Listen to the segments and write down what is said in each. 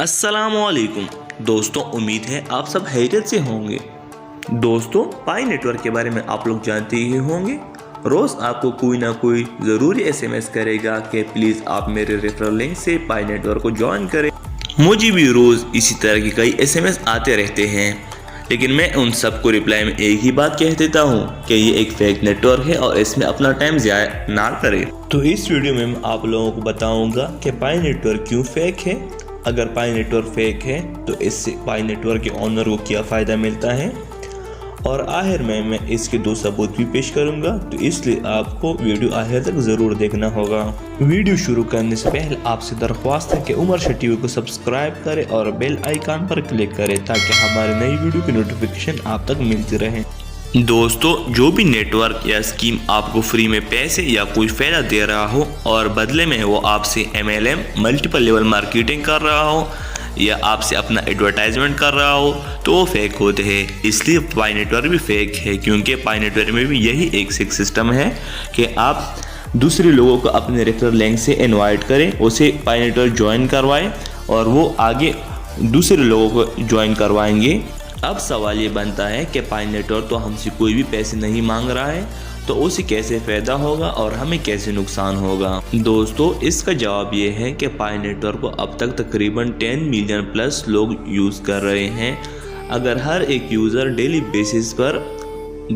السلام علیکم دوستوں، امید ہے آپ سب خیریت سے ہوں گے۔ دوستوں، پائی نیٹ ورک کے بارے میں آپ لوگ جانتے ہی ہوں گے۔ روز آپ کو کوئی نہ کوئی ضروری SMS کرے گا کہ پلیز آپ میرے ریفرل لنک سے پائی نیٹ ورک کو جوائن کریں۔ مجھے بھی روز اسی طرح کی کئی SMS آتے رہتے ہیں، لیکن میں ان سب کو رپلائی میں ایک ہی بات کہہ دیتا ہوں کہ یہ ایک فیک نیٹ ورک ہے اور اس میں اپنا ٹائم ضائع نہ کریں۔ تو اس ویڈیو میں آپ لوگوں کو بتاؤں گا کہ پائی نیٹ ورک کیوں فیک ہے، اگر پائی نیٹ ورک فیک ہے تو اس سے پائی نیٹ ورک کے اونر کو کیا فائدہ ملتا ہے، اور آخر میں اس کے 2 ثبوت بھی پیش کروں گا، تو اس لیے آپ کو ویڈیو آخر تک ضرور دیکھنا ہوگا۔ ویڈیو شروع کرنے سے پہلے آپ سے درخواست ہے کہ عمر شاہ ٹی وی کو سبسکرائب کریں اور بیل آئیکن پر کلک کریں تاکہ ہماری نئی ویڈیو کی نوٹیفیکیشن آپ تک ملتی رہے۔ دوستو، جو بھی نیٹ ورک یا اسکیم آپ کو فری میں پیسے یا کوئی فائدہ دے رہا ہو اور بدلے میں وہ آپ سے MLM ملٹیپل لیول مارکیٹنگ کر رہا ہو یا آپ سے اپنا ایڈورٹائزمنٹ کر رہا ہو تو وہ فیک ہوتے ہیں۔ اس لیے پائی نیٹ ورک بھی فیک ہے، کیونکہ پائی نیٹ ورک میں بھی یہی ایک سسٹم ہے کہ آپ دوسرے لوگوں کو اپنے ریفرل لنک سے انوائٹ کریں، اسے پائی نیٹ ورک جوائن کروائیں اور وہ آگے دوسرے لوگوں کو جوائن کروائیں گے۔ اب سوال یہ بنتا ہے کہ پائی نیٹ ورک تو ہم سے کوئی بھی پیسے نہیں مانگ رہا ہے، تو اسے کیسے فائدہ ہوگا اور ہمیں کیسے نقصان ہوگا؟ دوستو، اس کا جواب یہ ہے کہ پائی نیٹ ورک کو اب تک تقریباً 10 ملین پلس لوگ یوز کر رہے ہیں۔ اگر ہر ایک یوزر ڈیلی بیسس پر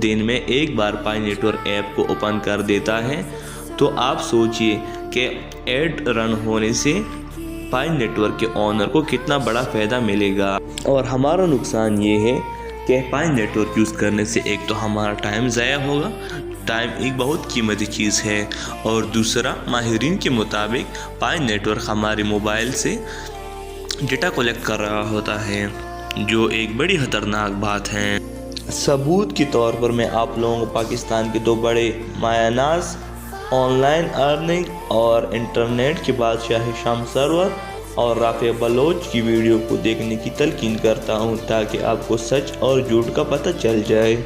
دن میں ایک بار پائی نیٹ ورک ایپ کو اوپن کر دیتا ہے تو آپ سوچئے کہ ایڈ رن ہونے سے پائی نیٹ ورک کے اونر کو کتنا بڑا فائدہ ملے گا، اور ہمارا نقصان یہ ہے کہ پائی نیٹ ورک یوز کرنے سے ایک تو ہمارا ٹائم ضائع ہوگا، ٹائم ایک بہت قیمتی چیز ہے، اور دوسرا ماہرین کے مطابق پائی نیٹ ورک ہمارے موبائل سے ڈیٹا کلیکٹ کر رہا ہوتا ہے، جو ایک بڑی خطرناک بات ہے۔ ثبوت کے طور پر میں آپ لوگوں کو پاکستان کے 2 بڑے مایہ ناز آن لائن ارننگ اور انٹرنیٹ کے بادشاہ شمس سرور اور رافع بلوچ کی ویڈیو کو دیکھنے کی تلقین کرتا ہوں تاکہ آپ کو سچ اور جھوٹ کا پتہ چل جائے۔